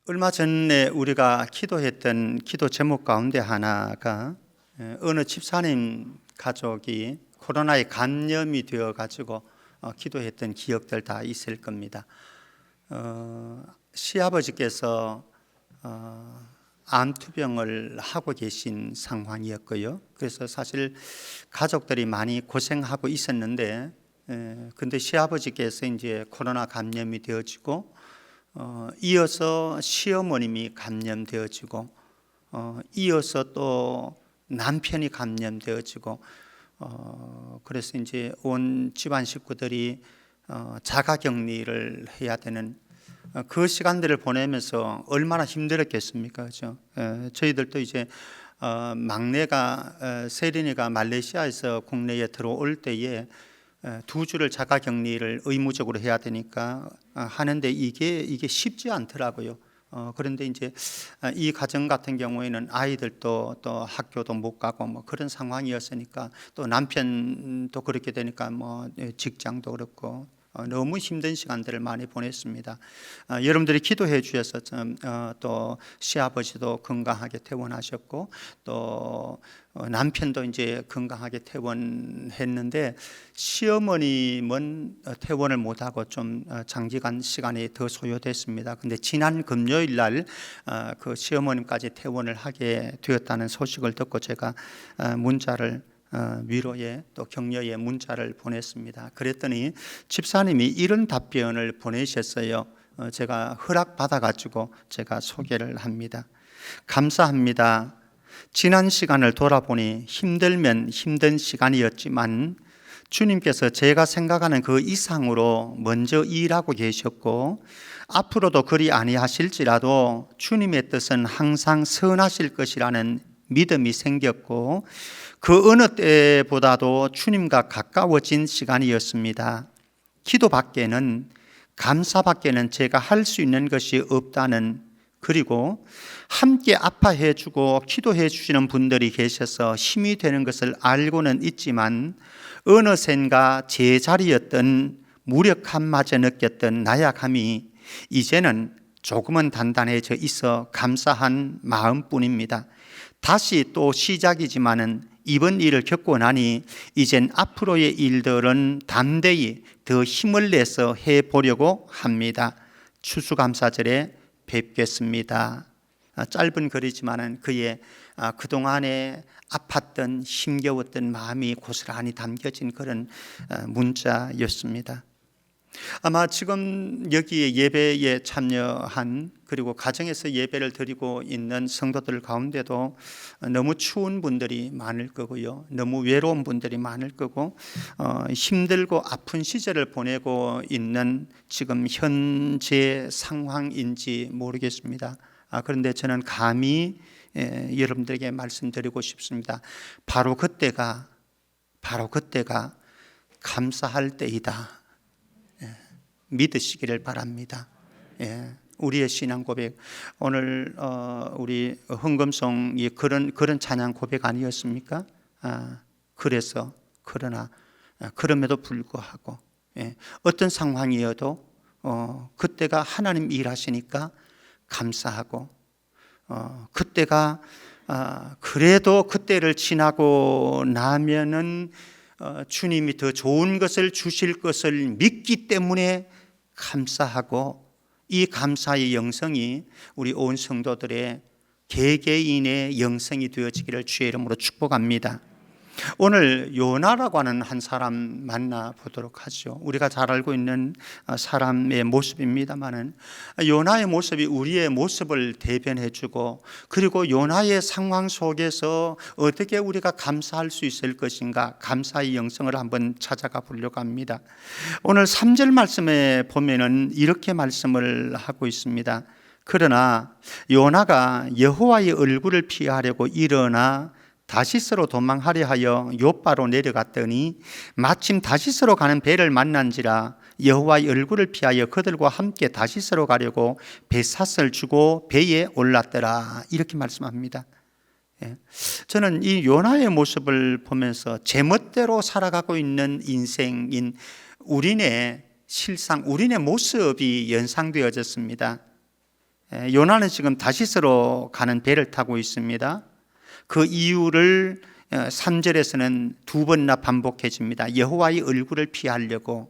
얼마 전에 우리가 기도했던 기도 제목 가운데 하나가 어느 집사님 가족이 코로나에 감염이 되어 가지고 기도했던 기억들 다 있을 겁니다. 시아버지께서 암투병을 하고 계신 상황이었고요. 그래서 사실 가족들이 많이 고생하고 있었는데, 근데 시아버지께서 이제 코로나 감염이 되어지고, 이어서 시어머님이 감염되어지고, 이어서 또 남편이 감염되어지고, 그래서 이제 온 집안 식구들이 자가격리를 해야 되는 그 시간들을 보내면서 얼마나 힘들었겠습니까, 그렇죠? 저희들도 이제 막내가 세린이가 말레이시아에서 국내에 들어올 때에 2주를 자가격리를 의무적으로 해야 되니까 하는데 이게 쉽지 않더라고요. 그런데 이제 이 가정 같은 경우에는 아이들도 또 학교도 못 가고 뭐 그런 상황이었으니까, 또 남편도 그렇게 되니까 뭐 직장도 그렇고 너무 힘든 시간들을 많이 보냈습니다. 여러분들이 기도해 주셔서 또 시아버지도 건강하게 퇴원하셨고, 또 남편도 이제 건강하게 퇴원했는데, 시어머님은 퇴원을 못하고 좀 장기간 시간이 더 소요됐습니다. 근데 지난 금요일 날 그 시어머님까지 퇴원을 하게 되었다는 소식을 듣고 제가 문자를 위로의 또 격려의 문자를 보냈습니다. 그랬더니 집사님이 이런 답변을 보내셨어요. 제가 허락받아 가지고 제가 소개를 합니다. 감사합니다. 지난 시간을 돌아보니 힘들면 힘든 시간이었지만 주님께서 제가 생각하는 그 이상으로 먼저 일하고 계셨고, 앞으로도 그리 아니하실지라도 주님의 뜻은 항상 선하실 것이라는 믿음이 생겼고, 그 어느 때보다도 주님과 가까워진 시간이었습니다. 기도밖에는, 감사밖에는 제가 할 수 있는 것이 없다는, 그리고 함께 아파해 주고 기도해 주시는 분들이 계셔서 힘이 되는 것을 알고는 있지만, 어느샌가 제자리였던 무력함마저 느꼈던 나약함이 이제는 조금은 단단해져 있어 감사한 마음뿐입니다. 다시 또 시작이지만은 이번 일을 겪고 나니 이젠 앞으로의 일들은 담대히 더 힘을 내서 해보려고 합니다. 추수감사절에 뵙겠습니다. 짧은 글이지만은 그의 그동안에 아팠던 힘겨웠던 마음이 고스란히 담겨진 그런 문자였습니다. 아마 지금 여기 예배에 참여한, 그리고 가정에서 예배를 드리고 있는 성도들 가운데도 너무 추운 분들이 많을 거고요, 너무 외로운 분들이 많을 거고, 힘들고 아픈 시절을 보내고 있는 지금 현재 상황인지 모르겠습니다. 그런데 저는 감히 여러분들에게 말씀드리고 싶습니다. 바로 그때가 감사할 때이다. 믿으시기를 바랍니다. 우리의 신앙 고백, 오늘 우리 흥금송이 그런 찬양 고백 아니었습니까? 그럼에도 불구하고 어떤 상황이어도 그때가 하나님 일하시니까 감사하고, 그때가 그래도 그때를 지나고 나면은 주님이 더 좋은 것을 주실 것을 믿기 때문에 감사하고, 이 감사의 영성이 우리 온 성도들의 개개인의 영성이 되어지기를 주의 이름으로 축복합니다. 오늘 요나라고 하는 한 사람 만나보도록 하죠. 우리가 잘 알고 있는 사람의 모습입니다만은, 요나의 모습이 우리의 모습을 대변해주고, 그리고 요나의 상황 속에서 어떻게 우리가 감사할 수 있을 것인가, 감사의 영성을 한번 찾아가 보려고 합니다. 오늘 3절 말씀에 보면은 이렇게 말씀을 하고 있습니다. 그러나 요나가 여호와의 얼굴을 피하려고 일어나 다시스로 도망하려 하여 욥바로 내려갔더니 마침 다시스로 가는 배를 만난지라 여호와의 얼굴을 피하여 그들과 함께 다시스로 가려고 배삿을 주고 배에 올랐더라. 이렇게 말씀합니다. 저는 이 요나의 모습을 보면서 제멋대로 살아가고 있는 인생인 우리네 실상, 우리네 모습이 연상되어졌습니다. 요나는 지금 다시스로 가는 배를 타고 있습니다. 그 이유를 3절에서는 두 번이나 반복해집니다. 여호와의 얼굴을 피하려고.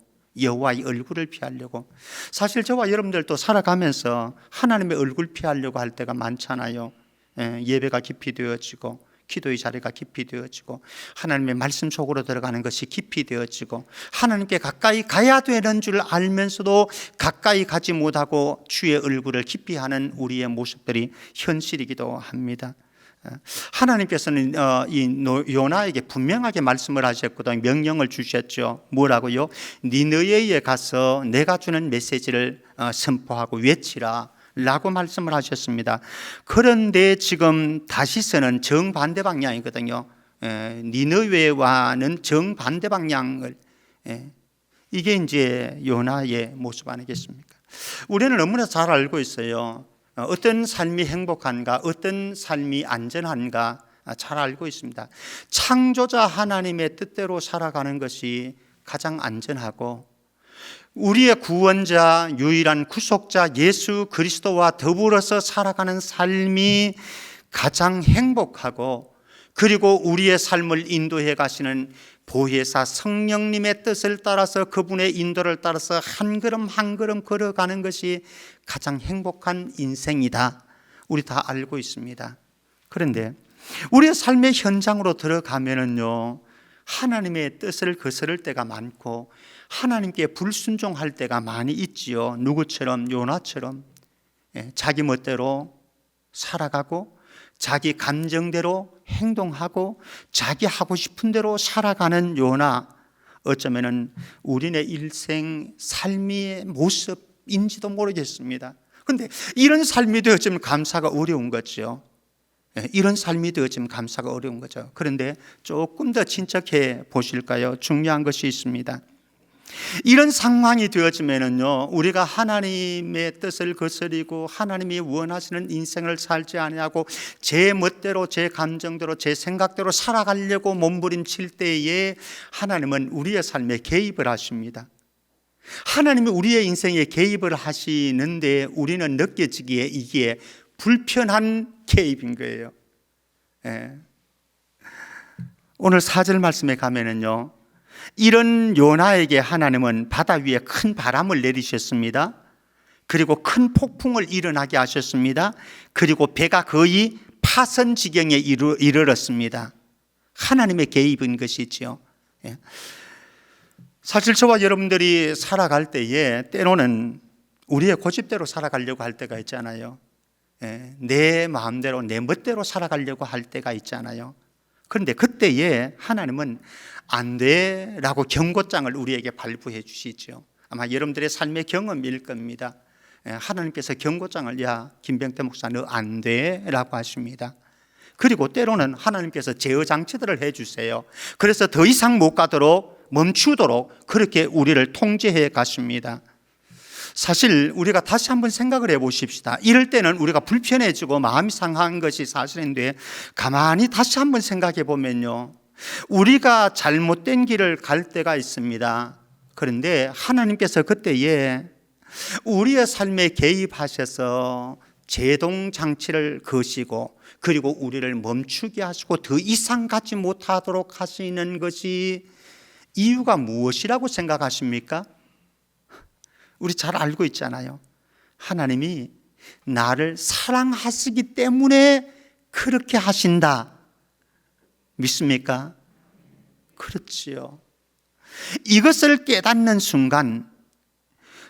사실 저와 여러분들도 살아가면서 하나님의 얼굴 피하려고 할 때가 많잖아요. 예배가 깊이 되어지고, 기도의 자리가 깊이 되어지고, 하나님의 말씀 속으로 들어가는 것이 깊이 되어지고, 하나님께 가까이 가야 되는 줄 알면서도 가까이 가지 못하고 주의 얼굴을 깊이 하는 우리의 모습들이 현실이기도 합니다. 하나님께서는 이 요나에게 분명하게 말씀을 하셨거든요. 명령을 주셨죠. 뭐라고요? 니느웨에 가서 내가 주는 메시지를 선포하고 외치라 라고 말씀을 하셨습니다. 그런데 지금 다시스는 정반대 방향이거든요. 니느웨와는 정반대 방향을, 이게 이제 요나의 모습 아니겠습니까? 우리는 너무나 잘 알고 있어요. 어떤 삶이 행복한가, 어떤 삶이 안전한가 잘 알고 있습니다. 창조자 하나님의 뜻대로 살아가는 것이 가장 안전하고, 우리의 구원자, 유일한 구속자 예수 그리스도와 더불어서 살아가는 삶이 가장 행복하고, 그리고 우리의 삶을 인도해 가시는 보혜사 성령님의 뜻을 따라서, 그분의 인도를 따라서 한 걸음 한 걸음 걸어가는 것이 가장 행복한 인생이다. 우리 다 알고 있습니다. 그런데 우리의 삶의 현장으로 들어가면은요, 하나님의 뜻을 거스를 때가 많고 하나님께 불순종할 때가 많이 있지요. 누구처럼? 요나처럼 자기 멋대로 살아가고, 자기 감정대로 행동하고, 자기 하고 싶은 대로 살아가는 요나, 어쩌면은 우리네 일생 삶의 모습인지도 모르겠습니다. 그런데 이런 삶이 되어지면 감사가 어려운 거죠. 이런 삶이 되어지면 감사가 어려운 거죠. 그런데 조금 더 진척해 보실까요? 중요한 것이 있습니다. 이런 상황이 되어지면은요, 우리가 하나님의 뜻을 거스리고 하나님이 원하시는 인생을 살지 아니하고 제 멋대로, 제 감정대로, 제 생각대로 살아가려고 몸부림칠 때에 하나님은 우리의 삶에 개입을 하십니다. 하나님이 우리의 인생에 개입을 하시는데 우리는 느껴지기에 이게 불편한 개입인 거예요. 오늘 4절 말씀에 가면은요, 이런 요나에게 하나님은 바다 위에 큰 바람을 내리셨습니다. 그리고 큰 폭풍을 일어나게 하셨습니다. 그리고 배가 거의 파선 지경에 이르렀습니다. 하나님의 개입인 것이지요. 사실 저와 여러분들이 살아갈 때에 때로는 우리의 고집대로 살아가려고 할 때가 있잖아요. 내 마음대로, 내 멋대로 살아가려고 할 때가 있잖아요. 그런데 그때에 하나님은 안 돼라고 경고장을 우리에게 발부해 주시죠. 아마 여러분들의 삶의 경험일 겁니다. 하나님께서 경고장을, 야 김병태 목사 너 안 돼라고 하십니다. 그리고 때로는 하나님께서 제어 장치들을 해 주세요. 그래서 더 이상 못 가도록, 멈추도록 그렇게 우리를 통제해 가십니다. 사실 우리가 다시 한번 생각을 해 보십시다. 이럴 때는 우리가 불편해지고 마음이 상한 것이 사실인데, 가만히 다시 한번 생각해 보면요, 우리가 잘못된 길을 갈 때가 있습니다. 그런데 하나님께서 그때에 우리의 삶에 개입하셔서 제동 장치를 거시고, 그리고 우리를 멈추게 하시고 더 이상 가지 못하도록 하시는 것이 이유가 무엇이라고 생각하십니까? 우리 잘 알고 있잖아요. 하나님이 나를 사랑하시기 때문에 그렇게 하신다. 믿습니까? 그렇지요. 이것을 깨닫는 순간,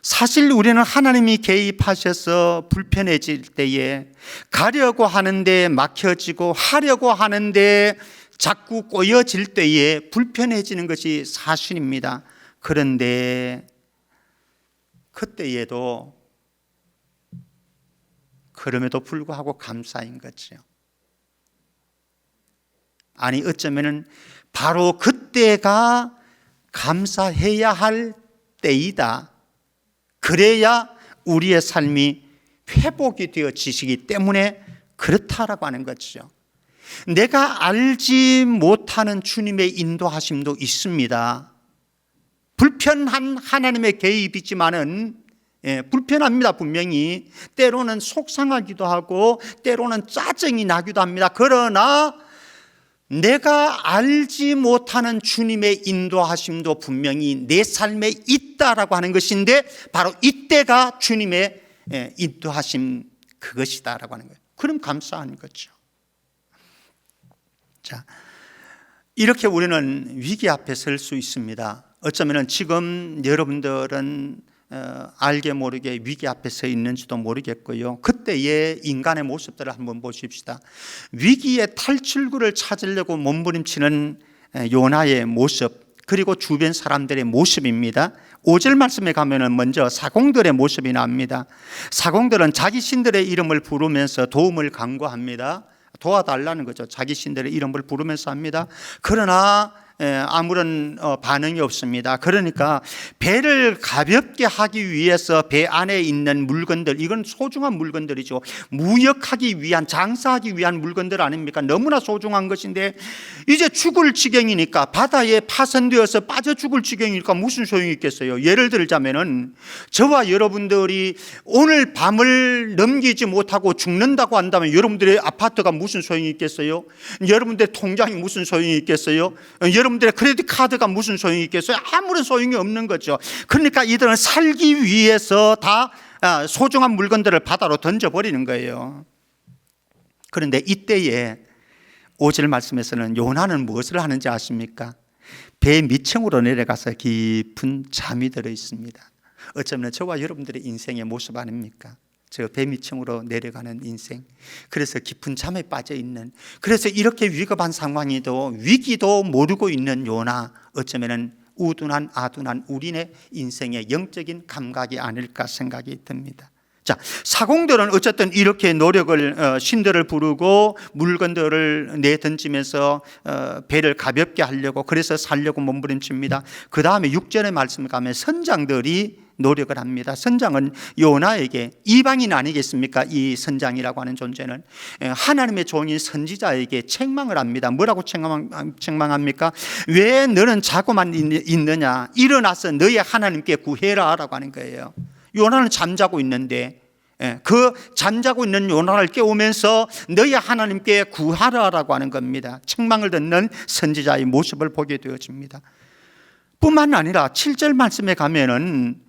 사실 우리는 하나님이 개입하셔서 불편해질 때에 가려고 하는데 막혀지고 하려고 하는데 자꾸 꼬여질 때에 불편해지는 것이 사실입니다. 그런데 그때에도, 그럼에도 불구하고 감사인 거죠. 아니, 어쩌면은 바로 그때가 감사해야 할 때이다. 그래야 우리의 삶이 회복이 되어지시기 때문에 그렇다라고 하는 거죠. 내가 알지 못하는 주님의 인도하심도 있습니다. 불편한 하나님의 개입이지만은 불편합니다. 분명히 때로는 속상하기도 하고 때로는 짜증이 나기도 합니다. 그러나 내가 알지 못하는 주님의 인도하심도 분명히 내 삶에 있다라고 하는 것인데, 바로 이때가 주님의 인도하심 그것이다라고 하는 거예요. 그럼 감사한 거죠. 자, 이렇게 우리는 위기 앞에 설 수 있습니다. 어쩌면 지금 여러분들은 알게 모르게 위기 앞에 서 있는지도 모르겠고요. 그때의 인간의 모습들을 한번 보십시다. 위기의 탈출구를 찾으려고 몸부림치는 요나의 모습, 그리고 주변 사람들의 모습입니다. 5절 말씀에 가면은 먼저 사공들의 모습이 나옵니다. 사공들은 자기 신들의 이름을 부르면서 도움을 간구합니다. 도와달라는 거죠. 자기 신들의 이름을 부르면서 합니다. 그러나 아무런 반응이 없습니다. 그러니까 배를 가볍게 하기 위해서 배 안에 있는 물건들, 이건 소중한 물건들이죠. 무역하기 위한, 장사하기 위한 물건들 아닙니까? 너무나 소중한 것인데 이제 죽을 지경이니까, 바다에 파손되어서 빠져 죽을 지경이니까 무슨 소용이 있겠어요? 예를 들자면은 저와 여러분들이 오늘 밤을 넘기지 못하고 죽는다고 한다면 여러분들의 아파트가 무슨 소용이 있겠어요? 여러분들의 통장이 무슨 소용이 있겠어요? 여러분들의 크레딧 카드가 무슨 소용이 있겠어요? 아무런 소용이 없는 거죠. 그러니까 이들은 살기 위해서 다 소중한 물건들을 바다로 던져버리는 거예요. 그런데 이때에 5절 말씀에서는 요나는 무엇을 하는지 아십니까? 배 밑층으로 내려가서 깊은 잠이 들어 있습니다. 어쩌면 저와 여러분들의 인생의 모습 아닙니까? 저 배 밑층으로 내려가는 인생, 그래서 깊은 잠에 빠져 있는, 그래서 이렇게 위급한 상황에도 위기도 모르고 있는 요나, 어쩌면 우둔한 아둔한 우리네 인생의 영적인 감각이 아닐까 생각이 듭니다. 자, 사공들은 어쨌든 이렇게 노력을, 신들을 부르고 물건들을 내던지면서 배를 가볍게 하려고, 그래서 살려고 몸부림칩니다. 그 다음에 6절의 말씀을 가면 선장들이 노력을 합니다. 선장은 요나에게, 이방인 아니겠습니까? 이 선장이라고 하는 존재는 하나님의 종인 선지자에게 책망을 합니다. 뭐라고 책망합니까? 왜 너는 자고만 있느냐? 일어나서 너의 하나님께 구해라 라고 하는 거예요. 요나는 잠자고 있는데 그 잠자고 있는 요나를 깨우면서 너희 하나님께 구하라라고 하는 겁니다. 책망을 듣는 선지자의 모습을 보게 되어집니다. 뿐만 아니라 7절 말씀에 가면은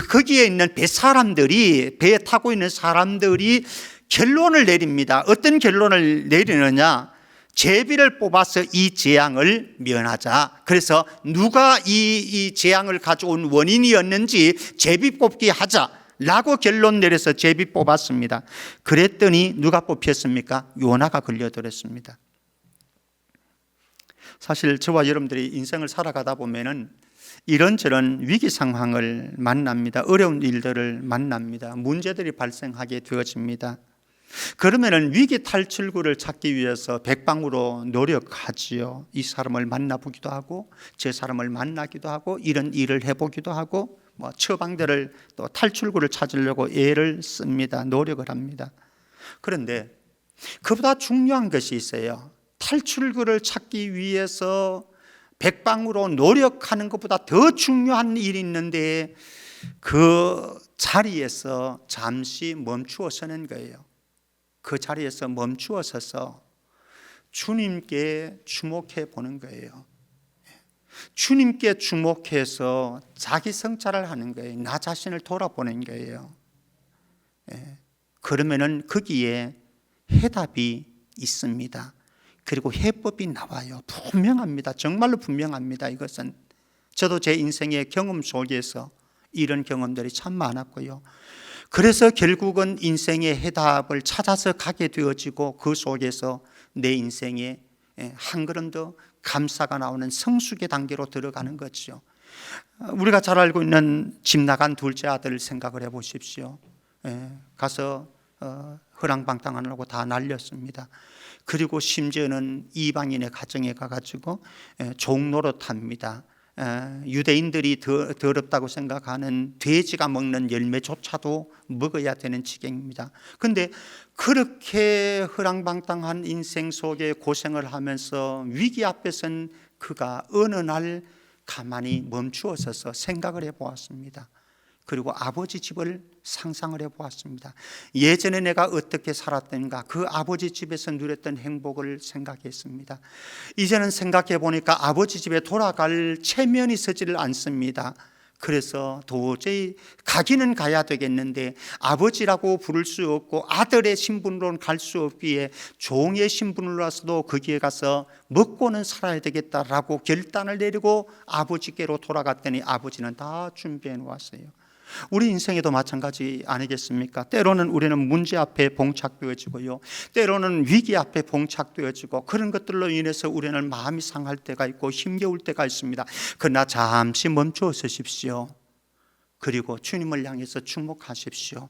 거기에 있는 배 사람들이, 배에 타고 있는 사람들이 결론을 내립니다. 어떤 결론을 내리느냐? 제비를 뽑아서 이 재앙을 면하자. 그래서 누가 이 재앙을 가져온 원인이었는지 제비 뽑기 하자 라고 결론 내려서 제비 뽑았습니다. 그랬더니 누가 뽑혔습니까? 요나가 걸려들었습니다. 사실 저와 여러분들이 인생을 살아가다 보면은 이런저런 위기 상황을 만납니다. 어려운 일들을 만납니다. 문제들이 발생하게 되어집니다. 그러면은 위기 탈출구를 찾기 위해서 백방으로 노력하지요. 이 사람을 만나보기도 하고 저 사람을 만나기도 하고 이런 일을 해보기도 하고 처방들을 또 탈출구를 찾으려고 애를 씁니다. 노력을 합니다. 그런데 그보다 중요한 것이 있어요. 탈출구를 찾기 위해서 백방으로 노력하는 것보다 더 중요한 일이 있는데 그 자리에서 잠시 멈추어 서는 거예요. 그 자리에서 멈추어 서서 주님께 주목해 보는 거예요. 주님께 주목해서 자기 성찰을 하는 거예요. 나 자신을 돌아보는 거예요. 그러면은 거기에 해답이 있습니다. 그리고 해법이 나와요. 분명합니다. 정말로 분명합니다. 이것은 저도 제 인생의 경험 속에서 이런 경험들이 참 많았고요. 그래서 결국은 인생의 해답을 찾아서 가게 되어지고 그 속에서 내 인생에 한 걸음 더 감사가 나오는 성숙의 단계로 들어가는 거죠. 우리가 잘 알고 있는 집 나간 둘째 아들 생각을 해보십시오. 가서 허랑방탕하려고 다 날렸습니다. 그리고 심지어는 이방인의 가정에 가가지고 종노릇합니다. 유대인들이 더럽다고 생각하는 돼지가 먹는 열매조차도 먹어야 되는 지경입니다. 그런데 그렇게 허랑방탕한 인생 속에 고생을 하면서 위기 앞에 선 그가 어느 날 가만히 멈추어 서서 생각을 해보았습니다. 그리고 아버지 집을 상상을 해보았습니다. 예전에 내가 어떻게 살았던가, 그 아버지 집에서 누렸던 행복을 생각했습니다. 이제는 생각해 보니까 아버지 집에 돌아갈 체면이 서지를 않습니다. 그래서 도저히 가기는 가야 되겠는데 아버지라고 부를 수 없고 아들의 신분으로는 갈 수 없기에 종의 신분으로서도 거기에 가서 먹고는 살아야 되겠다라고 결단을 내리고 아버지께로 돌아갔더니 아버지는 다 준비해 놓았어요. 우리 인생에도 마찬가지 아니겠습니까? 때로는 우리는 문제 앞에 봉착되어지고요, 때로는 위기 앞에 봉착되어지고, 그런 것들로 인해서 우리는 마음이 상할 때가 있고 힘겨울 때가 있습니다. 그러나 잠시 멈추어 서십시오. 그리고 주님을 향해서 축복하십시오.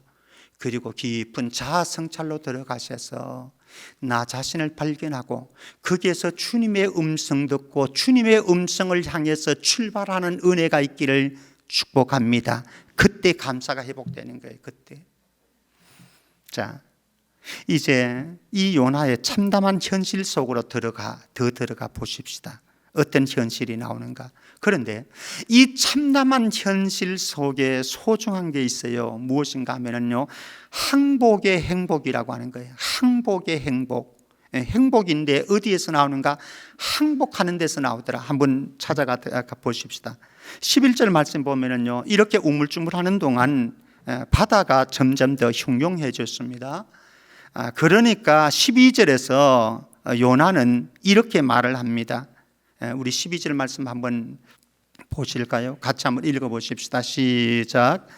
그리고 깊은 자아 성찰로 들어가셔서 나 자신을 발견하고 거기에서 주님의 음성 듣고 주님의 음성을 향해서 출발하는 은혜가 있기를 축복합니다. 그때 감사가 회복되는 거예요. 그때. 자, 이제 이 요나의 참담한 현실 속으로 들어가 보십시다. 어떤 현실이 나오는가. 그런데 이 참담한 현실 속에 소중한 게 있어요. 무엇인가 하면요, 항복의 행복이라고 하는 거예요. 항복의 행복. 행복인데 어디에서 나오는가? 항복하는 데서 나오더라. 한번 찾아가 보십시다. 11절 말씀 보면은요, 이렇게 우물쭈물하는 동안 바다가 점점 더 흉흉해졌습니다. 그러니까 12절에서 요나는 이렇게 말을 합니다. 우리 12절 말씀 한번 보실까요? 같이 한번 읽어보십시다. 시작.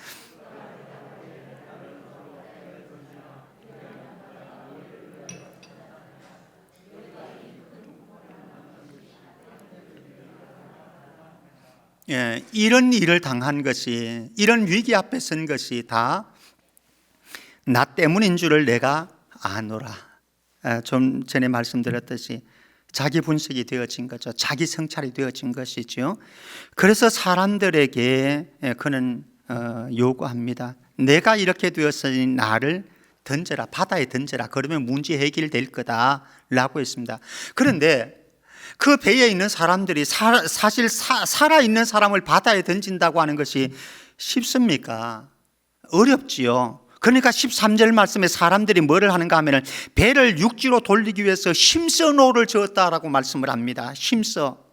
이런 일을 당한 것이, 이런 위기 앞에 선 것이 다 나 때문인 줄을 내가 아노라. 좀 전에 말씀드렸듯이 자기 분석이 되어진 거죠. 자기 성찰이 되어진 것이죠. 그래서 사람들에게 그는 요구합니다. 내가 이렇게 되었으니 나를 던져라, 바다에 던져라. 그러면 문제 해결될 거다라고 했습니다. 그런데 그 배에 있는 사람들이 사실 살아있는 사람을 바다에 던진다고 하는 것이 쉽습니까? 어렵지요. 그러니까 13절 말씀에 사람들이 뭐를 하는가 하면 배를 육지로 돌리기 위해서 힘써 노를 저었다라고 말씀을 합니다. 힘써.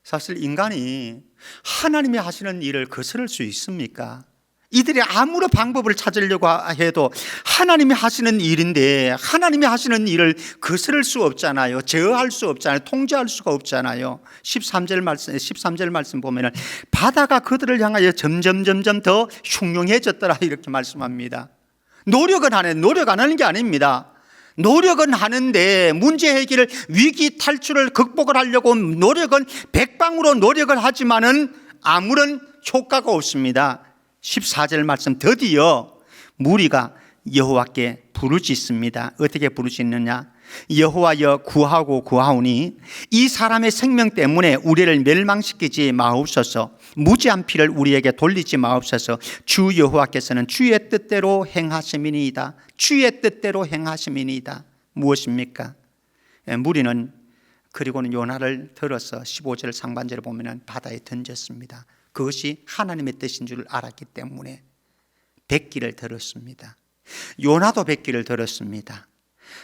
사실 인간이 하나님이 하시는 일을 거스를 수 있습니까? 이들이 아무런 방법을 찾으려고 해도 하나님이 하시는 일인데 하나님이 하시는 일을 거스를 수 없잖아요. 제어할 수 없잖아요. 통제할 수가 없잖아요. 13절 말씀 보면은 바다가 그들을 향하여 점점 더 흉흉해졌더라 이렇게 말씀합니다. 노력은 하네. 노력 안 하는 게 아닙니다. 노력은 하는데 문제 해결을, 위기 탈출을 극복을 하려고 노력은 백방으로 노력을 하지만은 아무런 효과가 없습니다. 14절 말씀, 드디어 무리가 여호와께 부르짖습니다. 어떻게 부르짖느냐? 여호와여 구하오니 이 사람의 생명 때문에 우리를 멸망시키지 마옵소서. 무지한 피를 우리에게 돌리지 마옵소서. 주 여호와께서는 주의 뜻대로 행하심이니이다. 주의 뜻대로 행하심이니이다. 무엇입니까? 무리는 그리고는 요나를 들어서 15절 상반절을 보면 바다에 던졌습니다. 그것이 하나님의 뜻인 줄 알았기 때문에 백기를 들었습니다. 요나도 백기를 들었습니다.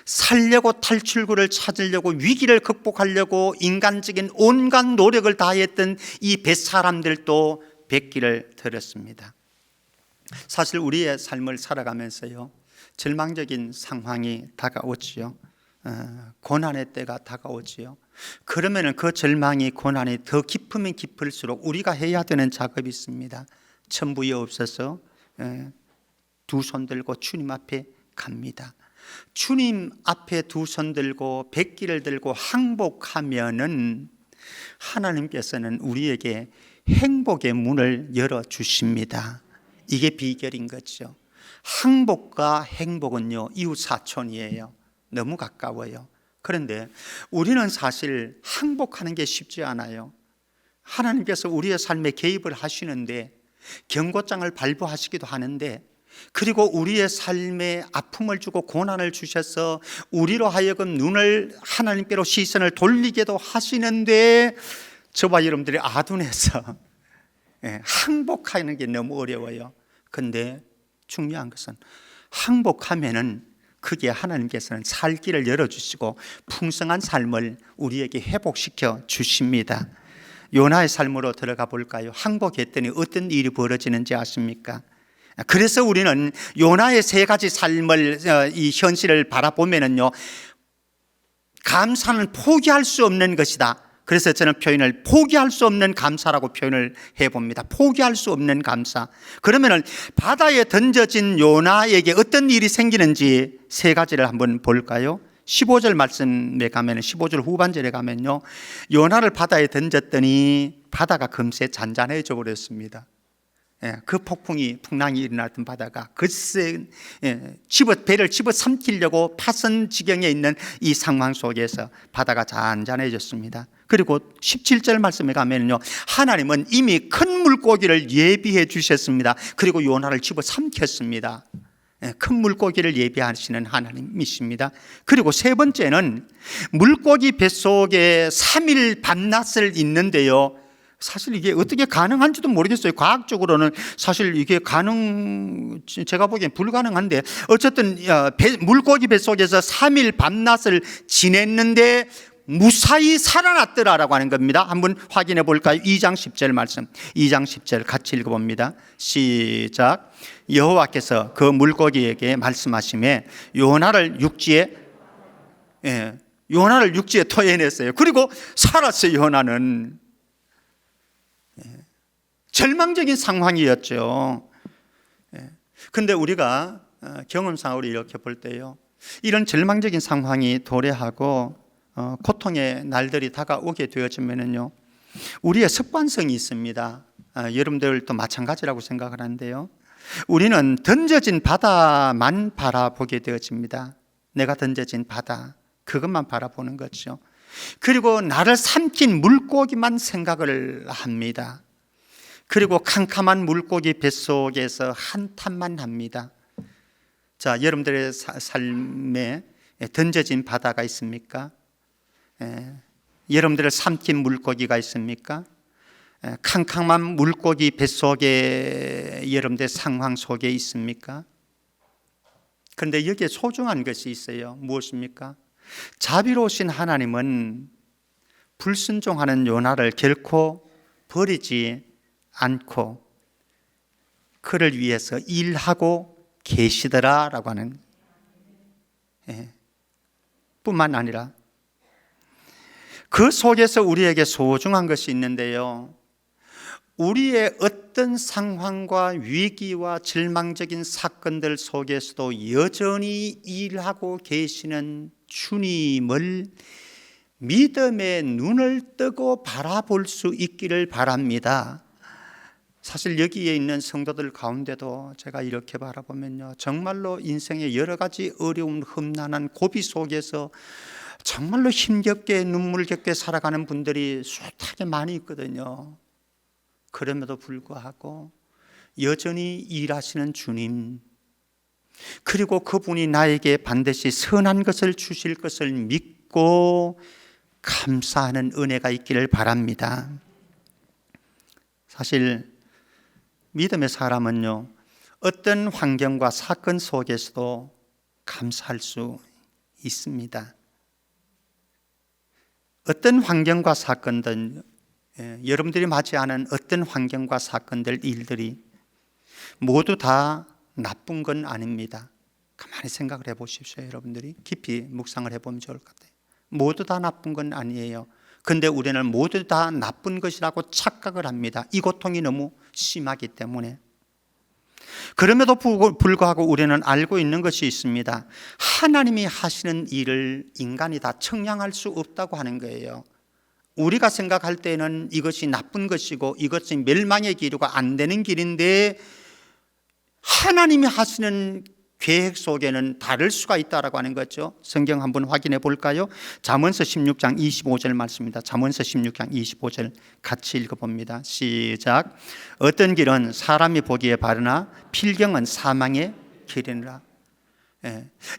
살려고, 탈출구를 찾으려고, 위기를 극복하려고 인간적인 온갖 노력을 다했던 이 뱃사람들도 백기를 들었습니다. 사실 우리의 삶을 살아가면서요, 절망적인 상황이 다가오지요. 고난의 때가 다가오지요. 그러면 그 절망이, 고난이 더 깊으면 깊을수록 우리가 해야 되는 작업이 있습니다. 천부에 없어서 두 손 들고 주님 앞에 갑니다. 주님 앞에 두 손 들고 백기를 들고 항복하면은 하나님께서는 우리에게 행복의 문을 열어주십니다. 이게 비결인 거죠. 항복과 행복은요, 이웃사촌이에요. 너무 가까워요. 그런데 우리는 사실 항복하는 게 쉽지 않아요. 하나님께서 우리의 삶에 개입을 하시는데, 경고장을 발부하시기도 하는데, 그리고 우리의 삶에 아픔을 주고 고난을 주셔서 우리로 하여금 눈을 하나님께로 시선을 돌리게도 하시는데, 저와 여러분들이 아둔해서 항복하는 게 너무 어려워요. 근데 중요한 것은 항복하면은 그게 하나님께서는 살 길을 열어주시고 풍성한 삶을 우리에게 회복시켜 주십니다. 요나의 삶으로 들어가 볼까요? 항복했더니 어떤 일이 벌어지는지 아십니까? 그래서 우리는 요나의 세 가지 삶을, 이 현실을 바라보면은요, 감사는 포기할 수 없는 것이다. 그래서 저는 표현을 포기할 수 없는 감사라고 표현을 해봅니다. 포기할 수 없는 감사. 그러면은 바다에 던져진 요나에게 어떤 일이 생기는지 세 가지를 한번 볼까요? 15절 말씀에 가면, 15절 후반절에 가면요, 요나를 바다에 던졌더니 바다가 금세 잔잔해져 버렸습니다. 그 풍랑이 일어났던 바다가 글쎄 배를 집어삼키려고 파선 지경에 있는 이 상황 속에서 바다가 잔잔해졌습니다. 그리고 17절 말씀에 가면요, 하나님은 이미 큰 물고기를 예비해 주셨습니다. 그리고 요나를 집어삼켰습니다. 큰 물고기를 예비하시는 하나님이십니다. 그리고 세 번째는 물고기 뱃속에 3일 밤낮을 있는데요, 사실 이게 어떻게 가능한지도 모르겠어요. 과학적으로는 사실 이게 제가 보기엔 불가능한데, 어쨌든 물고기 뱃속에서 3일 밤낮을 지냈는데 무사히 살아났더라라고 하는 겁니다. 한번 확인해 볼까요? 2장 10절 말씀, 2장 10절 같이 읽어봅니다. 시작. 여호와께서 그 물고기에게 말씀하시매 요나를 육지에 토해냈어요. 그리고 살았어요. 요나는 절망적인 상황이었죠. 그런데 우리가 경험상으로 이렇게 볼 때요, 이런 절망적인 상황이 도래하고 고통의 날들이 다가오게 되어지면은요, 우리의 습관성이 있습니다. 여러분들도 마찬가지라고 생각을 하는데요, 우리는 던져진 바다만 바라보게 되어집니다. 내가 던져진 바다, 그것만 바라보는 거죠. 그리고 나를 삼킨 물고기만 생각을 합니다. 그리고 캄캄한 물고기 뱃속에서 한탄만 합니다. 자, 여러분들의 삶에 던져진 바다가 있습니까? 여러분들을 삼킨 물고기가 있습니까? 캄캄한 물고기 뱃속에 여러분들 상황 속에 있습니까? 그런데 여기에 소중한 것이 있어요. 무엇입니까? 자비로우신 하나님은 불순종하는 요나를 결코 버리지 않고 그를 위해서 일하고 계시더라라고 하는, 뿐만 아니라 그 속에서 우리에게 소중한 것이 있는데요, 우리의 어떤 상황과 위기와 절망적인 사건들 속에서도 여전히 일하고 계시는 주님을 믿음의 눈을 뜨고 바라볼 수 있기를 바랍니다. 사실 여기에 있는 성도들 가운데도 제가 이렇게 바라보면요, 정말로 인생의 여러 가지 어려움, 험난한 고비 속에서 정말로 힘겹게 눈물겹게 살아가는 분들이 숱하게 많이 있거든요. 그럼에도 불구하고 여전히 일하시는 주님, 그리고 그분이 나에게 반드시 선한 것을 주실 것을 믿고 감사하는 은혜가 있기를 바랍니다. 사실 믿음의 사람은요, 어떤 환경과 사건 속에서도 감사할 수 있습니다. 어떤 환경과 사건들, 여러분들이 맞이하는 어떤 환경과 사건들, 일들이 모두 다 나쁜 건 아닙니다. 가만히 생각을 해보십시오. 여러분들이 깊이 묵상을 해보면 좋을 것 같아요. 모두 다 나쁜 건 아니에요. 근데 우리는 모두 다 나쁜 것이라고 착각을 합니다. 이 고통이 너무 심하기 때문에. 그럼에도 불구하고 우리는 알고 있는 것이 있습니다. 하나님이 하시는 일을 인간이 다 청량할 수 없다고 하는 거예요. 우리가 생각할 때는 이것이 나쁜 것이고 이것이 멸망의 길이고 안 되는 길인데, 하나님이 하시는 계획 속에는 다를 수가 있다라고 하는 거죠. 성경 한번 확인해 볼까요? 잠언서 16장 25절 말씀입니다. 잠언서 16장 25절 같이 읽어봅니다. 시작. 어떤 길은 사람이 보기에 바르나 필경은 사망의 길이니라.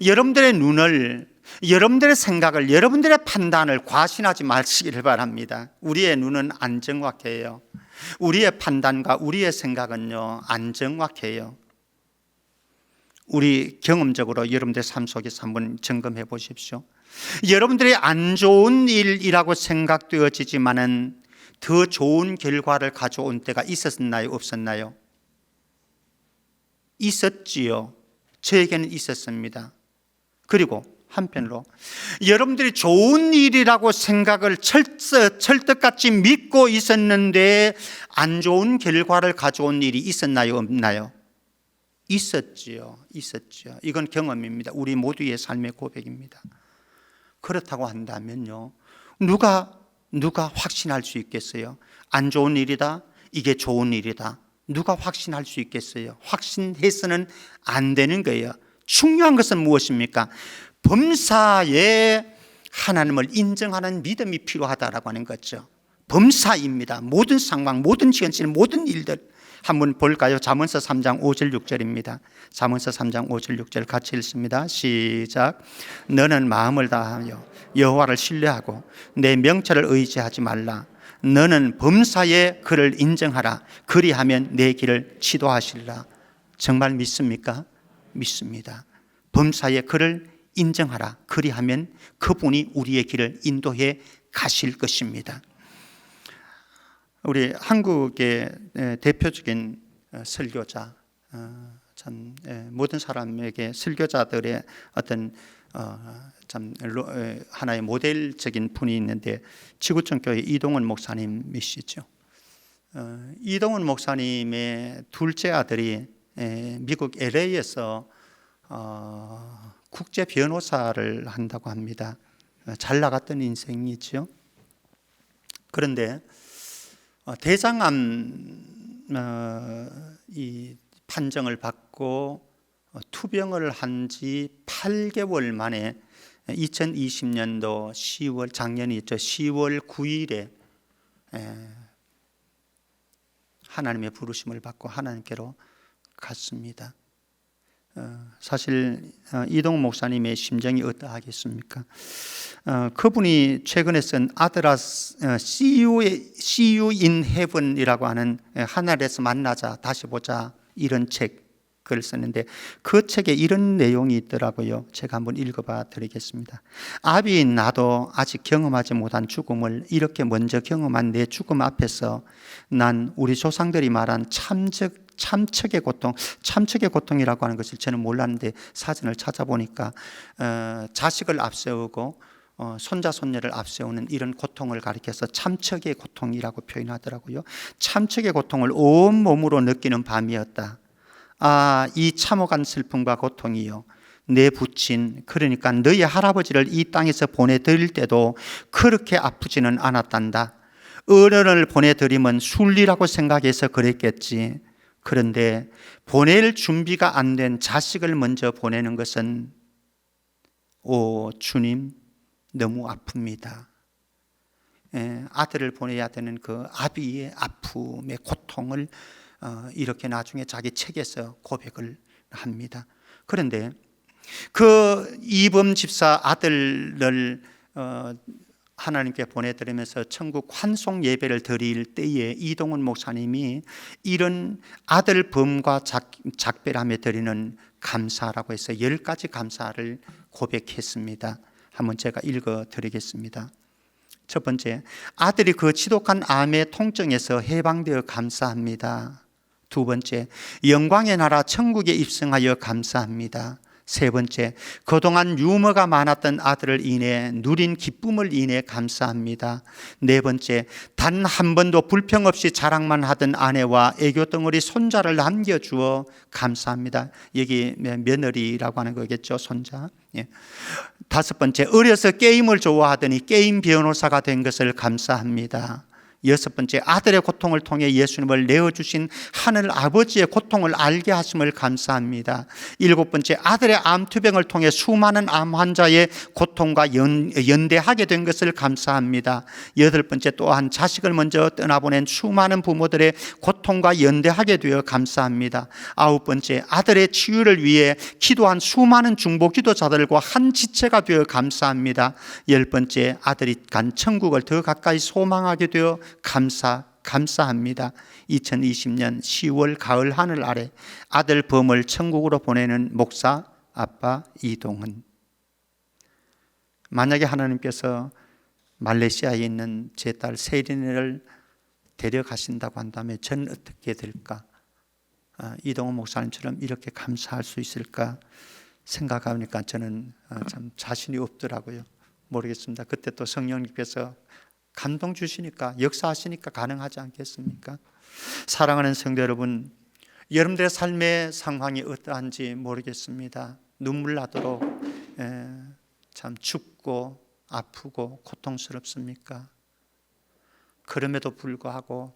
여러분들의 눈을, 여러분들의 생각을, 여러분들의 판단을 과신하지 마시기를 바랍니다. 우리의 눈은 안 정확해요. 우리의 판단과 우리의 생각은요, 안 정확해요. 우리 경험적으로 여러분들의 삶 속에서 한번 점검해 보십시오. 여러분들이 안 좋은 일이라고 생각되어지지만은 더 좋은 결과를 가져온 때가 있었나요? 없었나요? 있었지요. 저에게는 있었습니다. 그리고 한편으로 여러분들이 좋은 일이라고 생각을 철떡같이 믿고 있었는데 안 좋은 결과를 가져온 일이 있었나요? 없나요? 있었지요. 이건 경험입니다. 우리 모두의 삶의 고백입니다. 그렇다고 한다면요, 누가 확신할 수 있겠어요? 안 좋은 일이다, 이게 좋은 일이다, 누가 확신할 수 있겠어요? 확신해서는 안 되는 거예요. 중요한 것은 무엇입니까? 범사에 하나님을 인정하는 믿음이 필요하다라고 하는 거죠. 범사입니다. 모든 상황, 모든 현실, 모든 일들 한번 볼까요? 잠언서 3장 5절 6절입니다. 잠언서 3장 5절 6절 같이 읽습니다. 시작. 너는 마음을 다하여 여호와를 신뢰하고 내 명철을 의지하지 말라. 너는 범사에 그를 인정하라. 그리하면 내 길을 지도하시리라. 정말 믿습니까? 믿습니다. 범사에 그를 인정하라. 그리하면 그분이 우리의 길을 인도해 가실 것입니다. 우리 한국의 대표적인 설교자, 참 모든 사람에게 설교자들의 어떤 하나의 모델적인 분이 있는데 지구촌교회 이동원 목사님이시죠. 이동원 목사님의 둘째 아들이 미국 LA에서 국제 변호사를 한다고 합니다. 잘 나갔던 인생이죠. 그런데 대장암 이 판정을 받고 투병을 한 지 8개월 만에 2020년도 10월, 작년이었죠. 10월 9일에 하나님의 부르심을 받고 하나님께로 갔습니다. 사실 이동 목사님의 심정이 어떠하겠습니까? 그분이 최근에 쓴 아드라스 See You in Heaven이라고 하는 하늘에서 만나자 다시 보자 이런 책을 썼는데 그 책에 이런 내용이 있더라고요. 제가 한번 읽어봐 드리겠습니다. 아비인 나도 아직 경험하지 못한 죽음을 이렇게 먼저 경험한 내 죽음 앞에서 난 우리 조상들이 말한 참척의 고통이라고 하는 것을 저는 몰랐는데 사전을 찾아보니까 자식을 앞세우고 손자 손녀를 앞세우는 이런 고통을 가리켜서 참척의 고통이라고 표현하더라고요. 참척의 고통을 온 몸으로 느끼는 밤이었다. 아, 이 참혹한 슬픔과 고통이요, 내 부친, 그러니까 너희 할아버지를 이 땅에서 보내드릴 때도 그렇게 아프지는 않았단다. 어른을 보내드리면 순리라고 생각해서 그랬겠지. 그런데 보낼 준비가 안 된 자식을 먼저 보내는 것은 오 주님 너무 아픕니다. 아들을 보내야 되는 그 아비의 아픔의 고통을 이렇게 나중에 자기 책에서 고백을 합니다. 그런데 그 이범 집사 아들을 하나님께 보내드리면서 천국 환송 예배를 드릴 때에 이동훈 목사님이 이런 아들 범과 작별함에 드리는 감사라고 해서 10가지 감사를 고백했습니다. 한번 제가 읽어 드리겠습니다. 첫 번째, 아들이 그 지독한 암의 통증에서 해방되어 감사합니다. 두 번째, 영광의 나라 천국에 입성하여 감사합니다. 세 번째, 그동안 유머가 많았던 아들을 인해 누린 기쁨을 인해 감사합니다. 네 번째, 단 한 번도 불평 없이 자랑만 하던 아내와 애교 덩어리 손자를 남겨주어 감사합니다. 여기 며느리라고 하는 거겠죠, 손자. 예. 다섯 번째, 어려서 게임을 좋아하더니 게임 변호사가 된 것을 감사합니다. 여섯 번째, 아들의 고통을 통해 예수님을 내어주신 하늘 아버지의 고통을 알게 하심을 감사합니다. 일곱 번째, 아들의 암투병을 통해 수많은 암 환자의 고통과 연대하게 된 것을 감사합니다. 여덟 번째, 또한 자식을 먼저 떠나보낸 수많은 부모들의 고통과 연대하게 되어 감사합니다. 아홉 번째, 아들의 치유를 위해 기도한 수많은 중보 기도자들과 한 지체가 되어 감사합니다. 열 번째, 아들이 간 천국을 더 가까이 소망하게 되어 감사합니다. 2020년 10월 가을 하늘 아래 아들 범을 천국으로 보내는 목사 아빠 이동은. 만약에 하나님께서 말레이시아에 있는 제 딸 세린이를 데려가신다고 한다면 저는 어떻게 될까? 이동훈 목사님처럼 이렇게 감사할 수 있을까 생각하니까 저는 참 자신이 없더라고요. 모르겠습니다. 그때 또 성령님께서 감동 주시니까, 역사하시니까 가능하지 않겠습니까? 사랑하는 성도 여러분, 여러분들의 삶의 상황이 어떠한지 모르겠습니다. 눈물 나도록 참 춥고 아프고 고통스럽습니까? 그럼에도 불구하고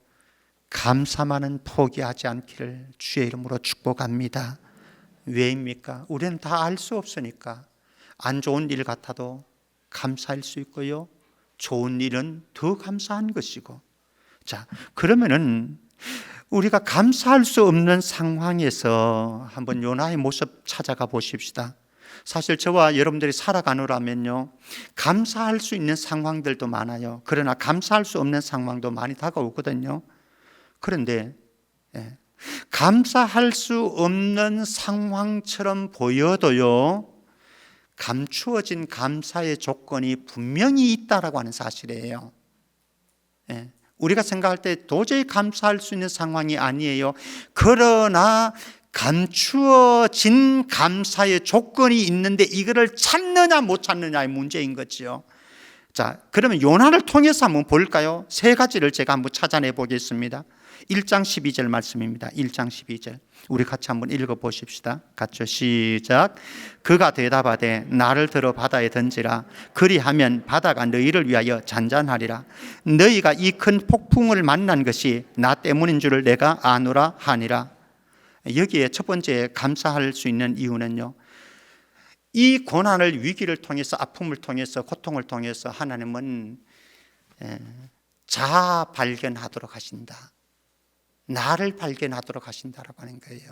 감사만은 포기하지 않기를 주의 이름으로 축복합니다. 왜입니까? 우리는 다 알 수 없으니까. 안 좋은 일 같아도 감사할 수 있고요, 좋은 일은 더 감사한 것이고. 자, 그러면은 우리가 감사할 수 없는 상황에서 한번 요나의 모습 찾아가 보십시다. 사실 저와 여러분들이 살아가노라면요, 감사할 수 있는 상황들도 많아요. 그러나 감사할 수 없는 상황도 많이 다가오거든요. 그런데 감사할 수 없는 상황처럼 보여도요, 감추어진 감사의 조건이 분명히 있다라고 하는 사실이에요. 우리가 생각할 때 도저히 감사할 수 있는 상황이 아니에요. 그러나 감추어진 감사의 조건이 있는데 이거를 찾느냐 못 찾느냐의 문제인 거죠. 자, 그러면 요나를 통해서 한번 볼까요? 세 가지를 제가 한번 찾아내 보겠습니다. 1장 12절 말씀입니다. 1장 12절 우리 같이 한번 읽어보십시다. 같이 시작. 그가 대답하되 나를 들어 바다에 던지라. 그리하면 바다가 너희를 위하여 잔잔하리라. 너희가 이 큰 폭풍을 만난 것이 나 때문인 줄을 내가 아노라 하니라. 여기에 첫 번째 감사할 수 있는 이유는요, 이 고난을, 위기를 통해서, 아픔을 통해서, 고통을 통해서 하나님은 자아 발견하도록 하신다. 나를 발견하도록 하신다라고 하는 거예요.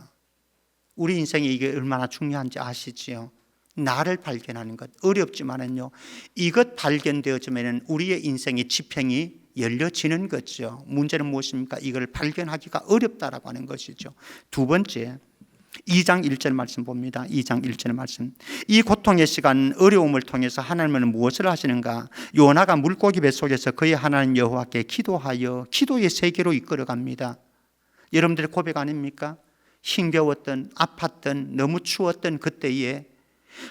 우리 인생에 이게 얼마나 중요한지 아시지요? 나를 발견하는 것 어렵지만은요, 이것 발견되어지면 우리의 인생의 지평이 열려지는 거죠. 문제는 무엇입니까? 이걸 발견하기가 어렵다라고 하는 것이죠. 두 번째, 2장 1절 말씀 봅니다. 2장 1절 말씀. 이 고통의 시간, 어려움을 통해서 하나님은 무엇을 하시는가? 요나가 물고기 뱃속에서 그의 하나님 여호와께 기도하여 기도의 세계로 이끌어갑니다. 여러분들의 고백 아닙니까? 힘겨웠던, 아팠던, 너무 추웠던 그때에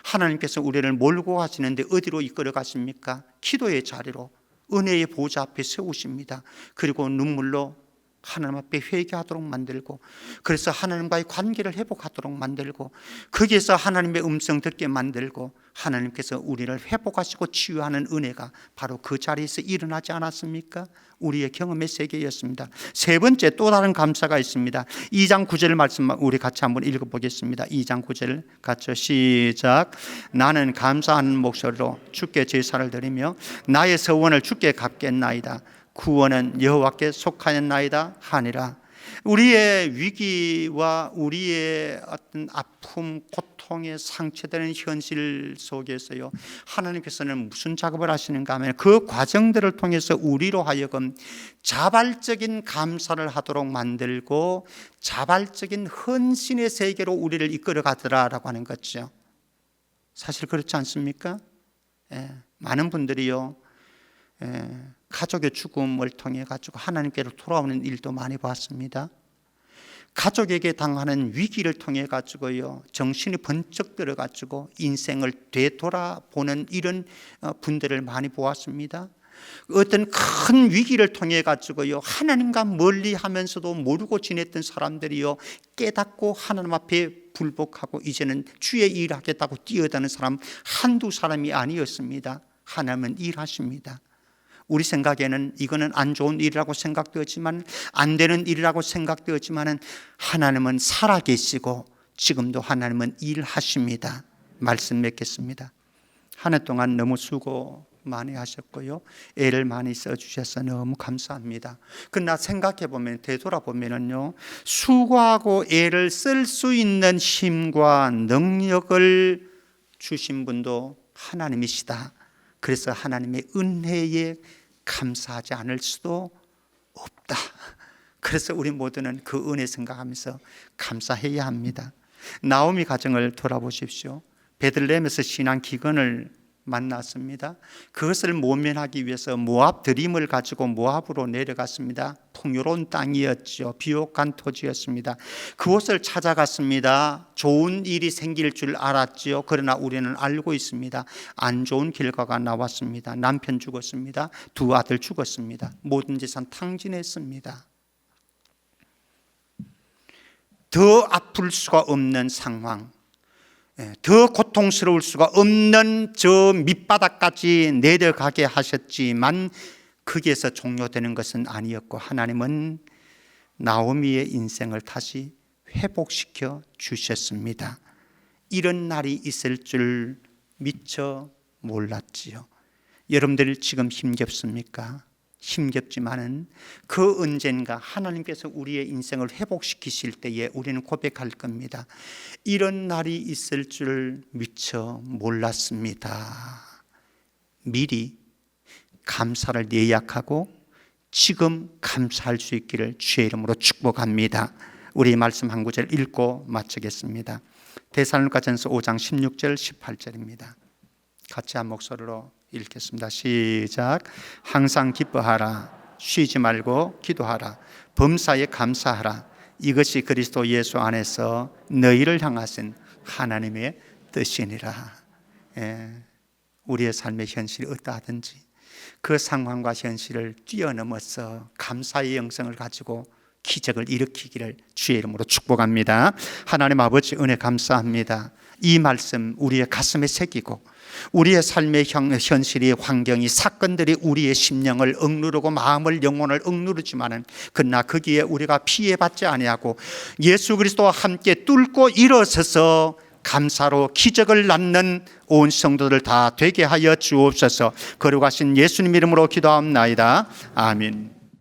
하나님께서 우리를 몰고 가시는데 어디로 이끌어 가십니까? 기도의 자리로, 은혜의 보좌 앞에 세우십니다. 그리고 눈물로 하나님 앞에 회개하도록 만들고, 그래서 하나님과의 관계를 회복하도록 만들고, 거기에서 하나님의 음성 듣게 만들고, 하나님께서 우리를 회복하시고 치유하는 은혜가 바로 그 자리에서 일어나지 않았습니까? 우리의 경험의 세계였습니다. 세 번째, 또 다른 감사가 있습니다. 2장 9절 말씀 우리 같이 한번 읽어보겠습니다. 2장 9절 같이 시작. 나는 감사하는 목소리로 주께 제사를 드리며 나의 서원을 주께 갚겠나이다. 구원은 여호와께 속하였나이다 하니라. 우리의 위기와 우리의 어떤 아픔, 고통에 상처되는 현실 속에서요, 하나님께서는 무슨 작업을 하시는가 하면 그 과정들을 통해서 우리로 하여금 자발적인 감사를 하도록 만들고 자발적인 헌신의 세계로 우리를 이끌어 가더라라고 하는 거죠. 사실 그렇지 않습니까? 많은 분들이요, 가족의 죽음을 통해 가지고 하나님께로 돌아오는 일도 많이 봤습니다. 가족에게 당하는 위기를 통해 가지고요, 정신이 번쩍 들어 가지고 인생을 되돌아보는 이런 분들을 많이 보았습니다. 어떤 큰 위기를 통해 가지고요, 하나님과 멀리 하면서도 모르고 지냈던 사람들이요, 깨닫고 하나님 앞에 불복하고 이제는 주의 일을 하겠다고 뛰어드는 사람 한두 사람이 아니었습니다. 하나님은 일하십니다. 우리 생각에는 이거는 안 좋은 일이라고 생각되었지만, 안 되는 일이라고 생각되었지만, 하나님은 살아계시고 지금도 하나님은 일하십니다. 말씀 맺겠습니다. 한 해 동안 너무 수고 많이 하셨고요, 애를 많이 써주셔서 너무 감사합니다. 그러나 생각해보면, 되돌아보면요, 수고하고 애를 쓸 수 있는 힘과 능력을 주신 분도 하나님이시다. 그래서 하나님의 은혜에 감사하지 않을 수도 없다. 그래서 우리 모두는 그 은혜 생각하면서 감사해야 합니다. 나오미 가정을 돌아보십시오. 베들레헴에서 신앙 기근을 만났습니다. 그것을 모면하기 위해서 모압 드림을 가지고 모압으로 내려갔습니다. 풍요로운 땅이었죠. 비옥한 토지였습니다. 그곳을 찾아갔습니다. 좋은 일이 생길 줄 알았지요. 그러나 우리는 알고 있습니다. 안 좋은 결과가 나왔습니다. 남편 죽었습니다. 두 아들 죽었습니다. 모든 재산 탕진했습니다. 더 아플 수가 없는 상황, 더 고통스러울 수가 없는 저 밑바닥까지 내려가게 하셨지만 거기에서 종료되는 것은 아니었고, 하나님은 나오미의 인생을 다시 회복시켜 주셨습니다. 이런 날이 있을 줄 미처 몰랐지요. 여러분들 지금 힘겹습니까? 힘겹지만은 그 언젠가 하나님께서 우리의 인생을 회복시키실 때에 우리는 고백할 겁니다. 이런 날이 있을 줄 미처 몰랐습니다. 미리 감사를 예약하고 지금 감사할 수 있기를 주의 이름으로 축복합니다. 우리 말씀 한 구절 읽고 마치겠습니다. 데살로니가전서 5장 16절 18절입니다. 같이 한 목소리로 읽겠습니다. 시작. 항상 기뻐하라. 쉬지 말고 기도하라. 범사에 감사하라. 이것이 그리스도 예수 안에서 너희를 향하신 하나님의 뜻이니라. 우리의 삶의 현실이 어떠하든지 그 상황과 현실을 뛰어넘어서 감사의 영성을 가지고 기적을 일으키기를 주의 이름으로 축복합니다. 하나님 아버지, 은혜 감사합니다. 이 말씀 우리의 가슴에 새기고 우리의 삶의 현실이, 환경이, 사건들이 우리의 심령을 억누르고 마음을, 영혼을 억누르지만은 그러나 거기에 우리가 피해받지 아니하고 예수 그리스도와 함께 뚫고 일어서서 감사로 기적을 낳는 온 성도들 다 되게 하여 주옵소서. 거룩하신 예수님 이름으로 기도합나이다. 아멘.